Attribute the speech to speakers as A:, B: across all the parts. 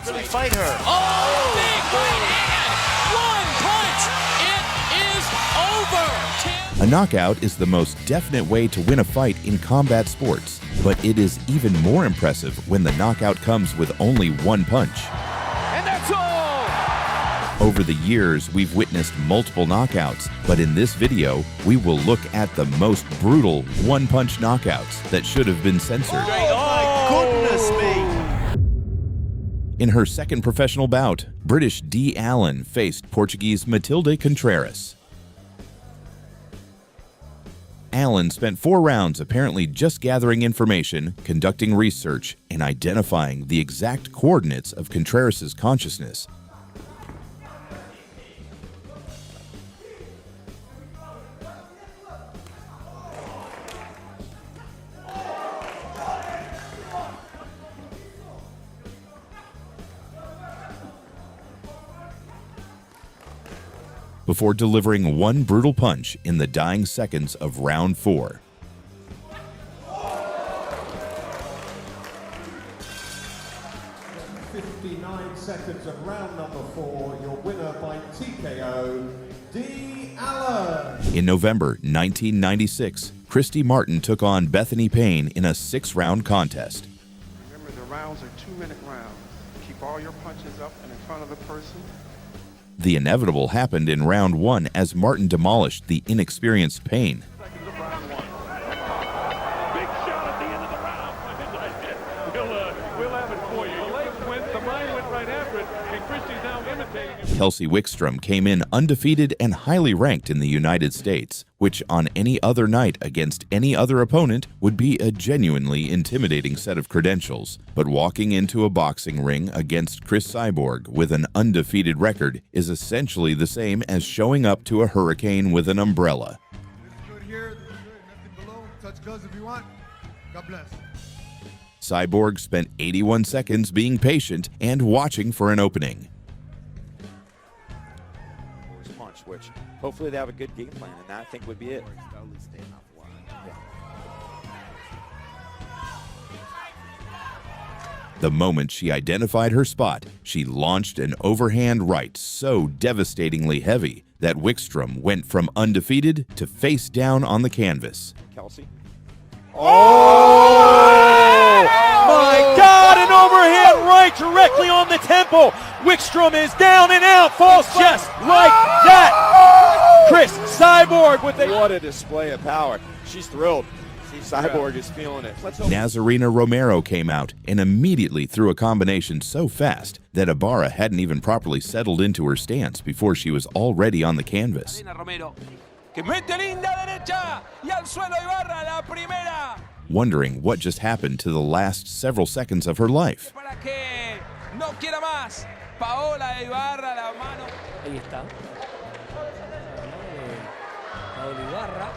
A: Really fight her.
B: Oh, big right hand. One punch. It is over.
C: A knockout is the most definite way to win a fight in combat sports, but it is even more impressive when the knockout comes with only one punch.
B: And that's all.
C: Over the years, we've witnessed multiple knockouts, but in this video, we will look at the most brutal one-punch knockouts that should have been censored.
A: Oh, my goodness me!
C: In her second professional bout, British Dee Allen faced Portuguese Matilde Contreras. Allen spent 4 rounds apparently just gathering information, conducting research, and identifying the exact coordinates of Contreras' consciousness. Before delivering one brutal punch in the dying seconds of round 4.
D: Seconds of round number 4, your winner by TKO, Dee Allen.
C: In November 1996, Christy Martin took on Bethany Payne in a 6-round contest.
E: Remember, the rounds are 2-minute rounds. Keep all your punches up and in front of the person.
C: The inevitable happened in round 1 as Martin demolished the inexperienced Payne.
F: Seconds of round 1. Big shot at the end of the round. We'll have it for you. The legs went, the mind went right after it, and Christie's now imitating him.
C: Kelsey Wickstrom came in undefeated and highly ranked in the United States, which on any other night against any other opponent would be a genuinely intimidating set of credentials. But walking into a boxing ring against Chris Cyborg with an undefeated record is essentially the same as showing up to a hurricane with an umbrella.
G: Good here, nothing below. Touch gloves if you want. God bless.
C: Cyborg spent 81 seconds being patient and watching for an opening.
H: Punch, which hopefully they have a good game plan, and that I think would be it.
C: The moment she identified her spot, she launched an overhand right so devastatingly heavy that Wickstrom went from undefeated to face down on the canvas.
H: Kelsey. Oh! My God, an overhand right directly on the temple. Wickstrom is down and out, falls just like that. Chris Cyborg with a... What a display of power. She's thrilled. See, Cyborg is feeling it.
C: Nazarena Romero came out and immediately threw a combination so fast that Ibarra hadn't even properly settled into her stance before she was already on the canvas. Wondering what just happened to the last several seconds of her life.
B: Ahí está. Oliveras.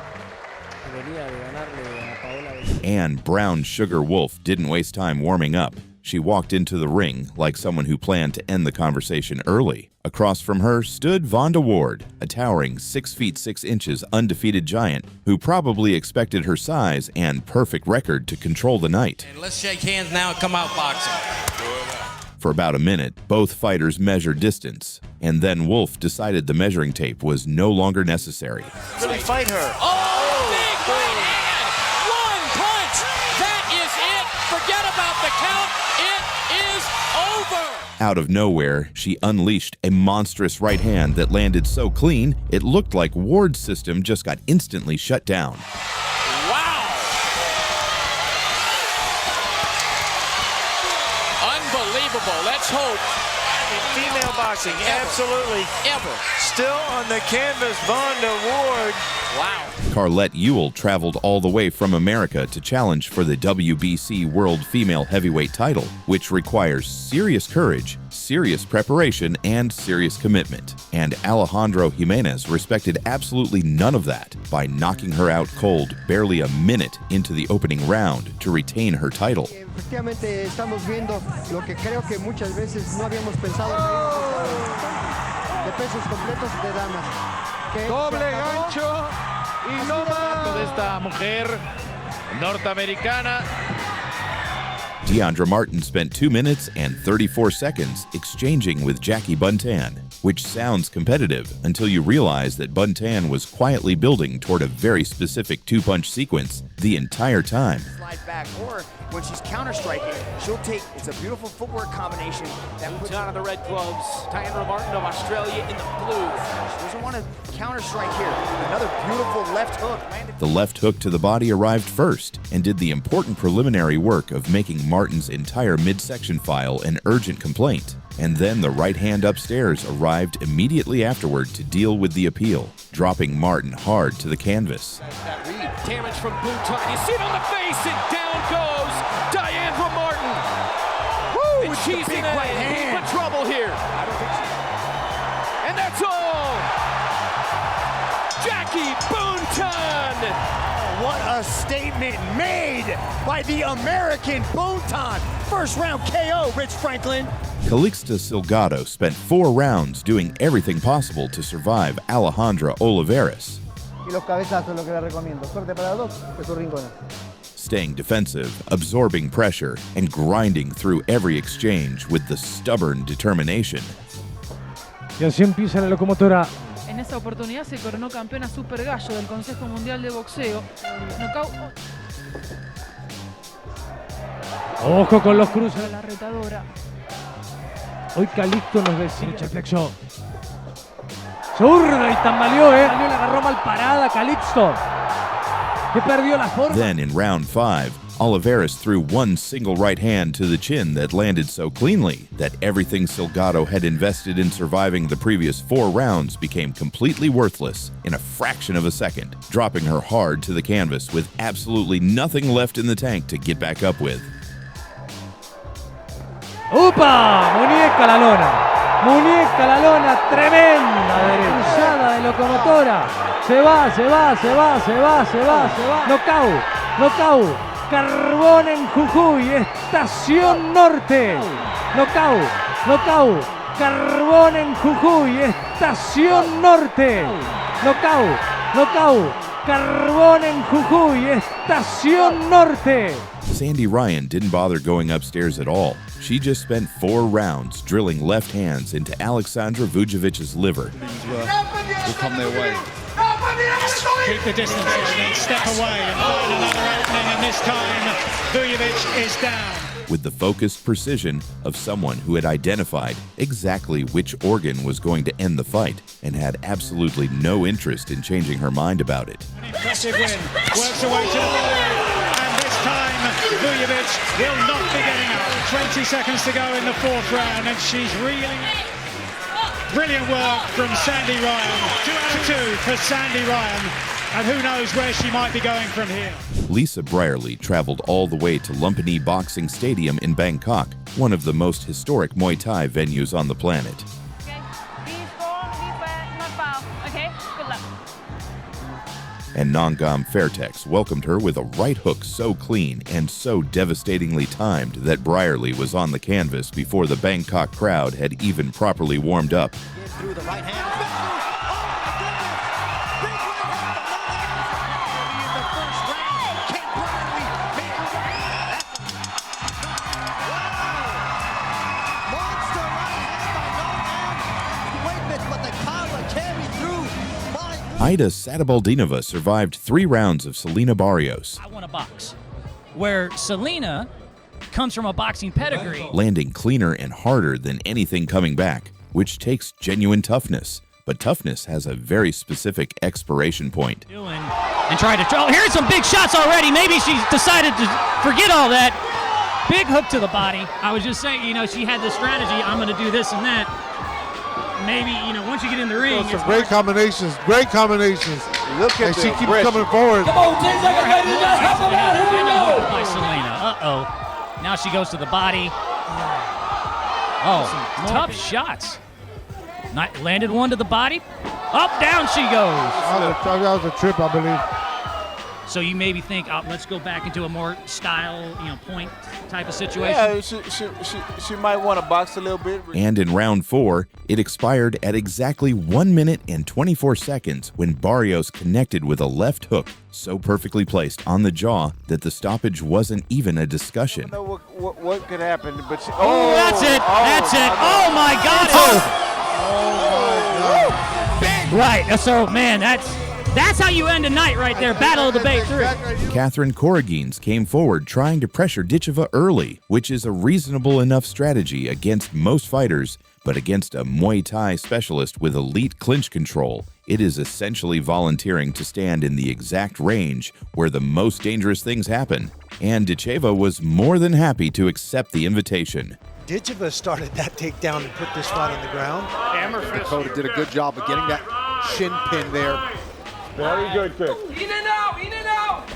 C: And Brown Sugar Wolfe didn't waste time warming up. She walked into the ring like someone who planned to end the conversation early. Across from her stood Vonda Ward, a towering 6 feet 6 inches undefeated giant who probably expected her size and perfect record to control the night.
B: And let's shake hands now and come out boxing.
C: For about a minute, both fighters measured distance, and then Wolfe decided the measuring tape was no longer necessary.
A: Really fight her.
B: Oh, big right hand! One punch! That is it! Forget about the count. It is over!
C: Out of nowhere, she unleashed a monstrous right hand that landed so clean, it looked like Ward's system just got instantly shut down.
B: Wow! Unbelievable. Let's hope.
A: Female boxing, absolutely.
B: Ever.
A: Still on the canvas, Vonda Ward.
B: Wow.
C: Carlette Ewell traveled all the way from America to challenge for the WBC World Female Heavyweight title, which requires serious courage, serious preparation, and serious commitment. And Alejandro Jiminez respected absolutely none of that by knocking her out cold barely a minute into the opening round to retain her title.
I: Efectivamente estamos viendo lo que creo que muchas veces no habíamos pensado de pesos completos de damas.
F: Doble gancho y no más de esta mujer norteamericana.
C: Deandra Martin spent 2 minutes and 34 seconds exchanging with Jackie Buntan, which sounds competitive until you realize that Buntan was quietly building toward a very specific two-punch sequence the entire time.
J: Slide back, or when she's counter-striking, she'll take, it's a beautiful footwork combination. That puts
B: Buntan in the red gloves, Deandra Martin of Australia in the blue.
J: She doesn't want to counter-strike here. Another beautiful left hook.
C: The left hook to the body arrived first and did the important preliminary work of making Martin's entire midsection file an urgent complaint. And then the right hand upstairs arrived immediately afterward to deal with the appeal, dropping Martin hard to the canvas.
B: That read, damage from Buntan. You see it on the face, and down goes Deandra Martin. Woo! And she's in a heap of trouble here.
J: I don't think so.
B: And that's all. Jackie Buntan.
J: What a statement made by the American Buntan. First round KO, Rich Franklin.
C: Calixta Silgado spent 4 rounds doing everything possible to survive Alejandra Oliveras.
I: Y los cabezazos es lo que le recomiendo. Suerte para los dos, que su rincón.
C: Staying defensive, absorbing pressure, and grinding through every exchange with the stubborn determination.
H: Y así empieza la locomotora.
K: En esa oportunidad se coronó campeona super gallo del Consejo Mundial de Boxeo.
H: Ojo con los cruces.
K: La retadora.
H: Hoy Calixto nos decía. Flexo. Zurda y tambaleó, Tambaleó, la agarró mal parada Calixto. Que perdió la forma.
C: Then in round 5, Oliveras threw one single right hand to the chin that landed so cleanly that everything Silgado had invested in surviving the previous 4 rounds became completely worthless in a fraction of a second, dropping her hard to the canvas with absolutely nothing left in the tank to get back up with.
H: ¡Upa! Muñeca la lona. Muñeca la lona. Tremenda derechada de locomotora. Se va. Nocaut. Carbón en Jujuy. Estación Norte. Nocaut. Carbón en Jujuy. Estación Norte. Nocaut. Carbón en Jujuy. Estación Norte.
C: Sandy Ryan didn't bother going upstairs at all. She just spent 4 rounds drilling left hands into Alexandra Vujovic's liver.
L: Will come their way. Keep the distance and then step away and find another opening, and this time Vujovic is down.
C: With the focused precision of someone who had identified exactly which organ was going to end the fight and had absolutely no interest in changing her mind about it.
L: An impressive win, works away to the body, and this time Vujovic will not be getting up. 20 seconds to go in the 4th round, and she's reeling. Brilliant work from Sandy Ryan. 2 out of 2 for Sandy Ryan. And who knows where she might be going from here.
C: Lisa Brierley traveled all the way to Lumpini Boxing Stadium in Bangkok, one of the most historic Muay Thai venues on the planet.
K: Okay, be strong, be fair, not foul. Okay, good luck.
C: And Nongam Fairtex welcomed her with a right hook so clean and so devastatingly timed that Brierley was on the canvas before the Bangkok crowd had even properly warmed up.
J: Through the right hand.
C: Ida Satybaldinova survived 3 rounds of Selena Barrios.
M: I want to box. Where Selena comes from a boxing pedigree.
C: Landing cleaner and harder than anything coming back, which takes genuine toughness. But toughness has a very specific expiration point.
M: And try to... Oh, here's some big shots already. Maybe she's decided to forget all that. Big hook to the body. I was just saying, she had this strategy. I'm going to do this and that. Maybe, once you get in the ring,
G: some great combinations. Look at and she keeps coming forward.
M: Come on, 10 seconds, ladies. Just help him out. Here we go. By Selena. Now she goes to the body. Oh, tough shots. Landed one to the body. Up, down she goes.
G: That was a trip, I believe.
M: So you maybe think, let's go back into a more style, point type of situation.
N: Yeah, she might want to box a little bit.
C: And in round 4, it expired at exactly 1 minute and 24 seconds when Barrios connected with a left hook so perfectly placed on the jaw that the stoppage wasn't even a discussion.
N: I don't know what could happen, but
M: that's it. That's it. Oh my God. Right. So, man, that's how you end a night right there. Battle of the Bay 3.
C: Catherine Corogenes came forward trying to pressure Ditcheva early, which is a reasonable enough strategy against most fighters, but against a Muay Thai specialist with elite clinch control, it is essentially volunteering to stand in the exact range where the most dangerous things happen. And Ditcheva was more than happy to accept the invitation.
J: Ditcheva started that takedown and put this fight on the ground.
G: Dakota did a good job of getting that shin pin there.
F: Very good, Chris.
B: In and out, in and out.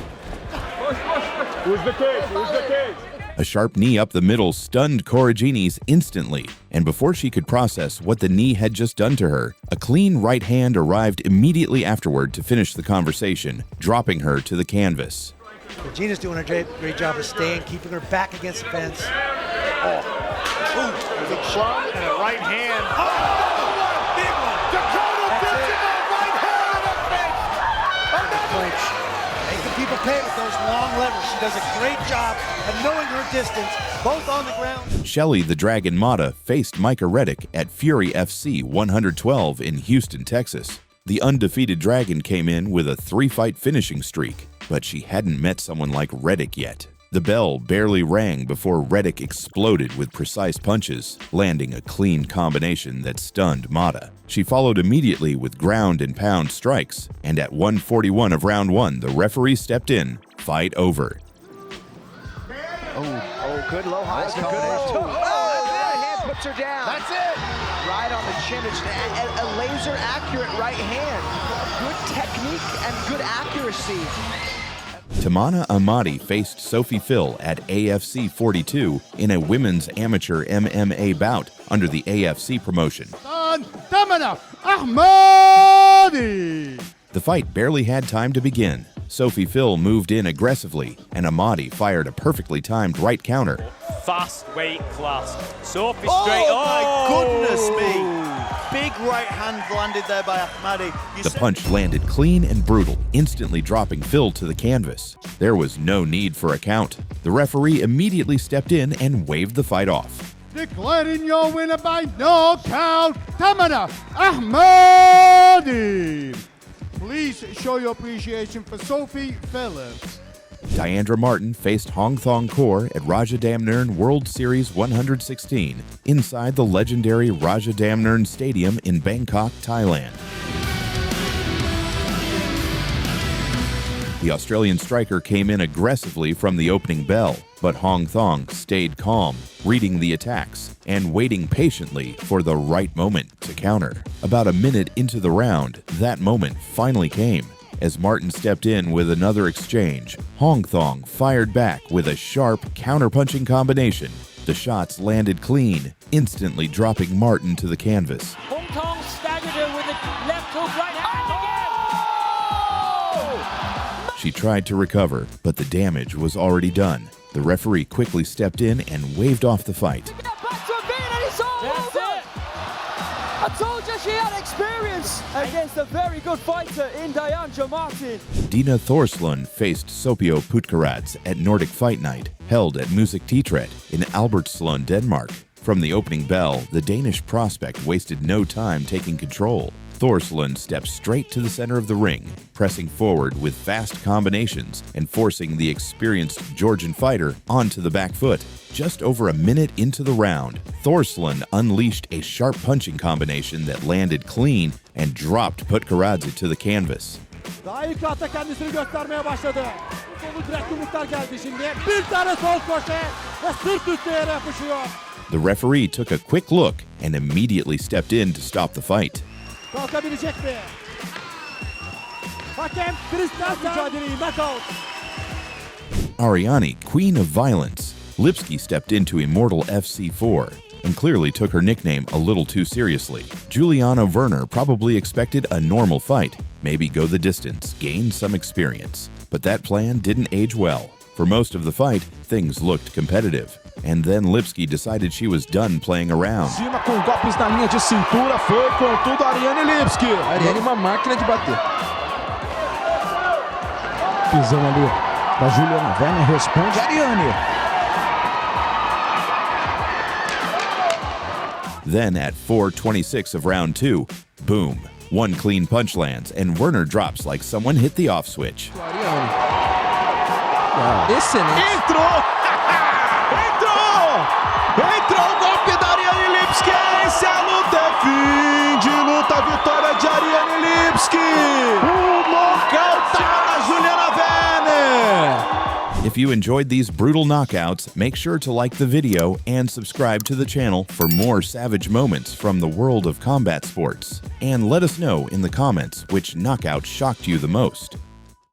F: Who's the cage? Who's the cage?
C: A sharp knee up the middle stunned Corogenes instantly, and before she could process what the knee had just done to her, a clean right hand arrived immediately afterward to finish the conversation, dropping her to the canvas.
J: Corogenes doing a great job of staying, keeping her back against the fence.
A: There's a club and a right hand.
J: Big one.
D: Dakota Ditcheva, right hand in the face.
J: Clinch. Making people pay with those long levers. She does a great job of knowing her distance, both on the ground.
C: Shelly the Dragon Mata faced Micah Redic at Fury FC 112 in Houston, Texas. The undefeated Dragon came in with a 3-fight finishing streak, but she hadn't met someone like Redic yet. The bell barely rang before Redic exploded with precise punches, landing a clean combination that stunned Mata. She followed immediately with ground and pound strikes, and at 1:41 of round 1, the referee stepped in. Fight over.
J: Oh, good low highs. Good low. That hand puts her down. That's it. Right on the chin. It's a laser accurate right hand. Good technique and good accuracy.
C: Tamana Ahmadi faced Sophie Phil at AFC 42 in a women's amateur MMA bout under the AFC promotion.
G: Ahmadi!
C: The fight barely had time to begin. Sophie Phil moved in aggressively, and Ahmadi fired a perfectly timed right counter.
A: Fast weight class. Sophie straight.
N: Oh, my goodness me. Big right hand landed there by Ahmadi.
C: The punch landed clean and brutal, instantly dropping Phil to the canvas. There was no need for a count. The referee immediately stepped in and waved the fight off.
G: Declaring your winner by knockout, Tamana Ahmadi. Please show your appreciation for Sophie Phillips.
C: Diandra Martin faced Hong Thong Kor at Rajadamnern World Series 116 inside the legendary Rajadamnern Stadium in Bangkok, Thailand. The Australian striker came in aggressively from the opening bell, but Hong Thong stayed calm, reading the attacks and waiting patiently for the right moment to counter. About a minute into the round, that moment finally came. As Martin stepped in with another exchange, Hong Thong fired back with a sharp counter-punching combination. The shots landed clean, instantly dropping Martin to the canvas.
B: Hong Kong staggered her with a left hook right hand again.
C: She tried to recover, but the damage was already done. The referee quickly stepped in and waved off the fight.
B: I told you she had experience against a very good fighter in Diandra Martin.
C: Dina Thorslund faced Sopio Putkaradze at Nordic Fight Night, held at Music Tetret in Albertslund, Denmark. From the opening bell, the Danish prospect wasted no time taking control. Thorslund stepped straight to the center of the ring, pressing forward with fast combinations and forcing the experienced Georgian fighter onto the back foot. Just over a minute into the round, Thorslund unleashed a sharp punching combination that landed clean and dropped Putkaradze to the canvas.
H: Daha ilk hafta kendisini göstermeye başladı. Solu direkt yumruklar geldi şimdi. Bir tane sol koşe ve sırt üstü yere yapışıyor.
C: The referee took a quick look and immediately stepped in to stop the fight.
H: Kalkabilecek mi? Hakem Kristal mücadeleyi knockout.
C: Ariani, Queen of Violence. Lipski stepped into Immortal FC4 and clearly took her nickname a little too seriously. Juliana Werner probably expected a normal fight, maybe go the distance, gain some experience. But that plan didn't age well. For most of the fight, things looked competitive. And then Lipski decided she was done playing around.
O: Cima com golpes na linha de cintura, foi com tudo a Ariane Lipski. Ariane uma máquina de bater. Pisão ali da Juliana. Werner responde Ariane.
C: Then at 4:26 of round 2, boom. One clean punch lands, and Werner drops like someone hit the off switch.
O: Excelente. Entrou! Entrou o golpe da Ariane Lipski. Esse é a luta, é fim de luta. A vitória de Ariane Lipski. Nocaute da Juliana Werner.
C: If you enjoyed these brutal knockouts, make sure to like the video and subscribe to the channel for more savage moments from the world of combat sports. And let us know in the comments which knockout shocked you the most.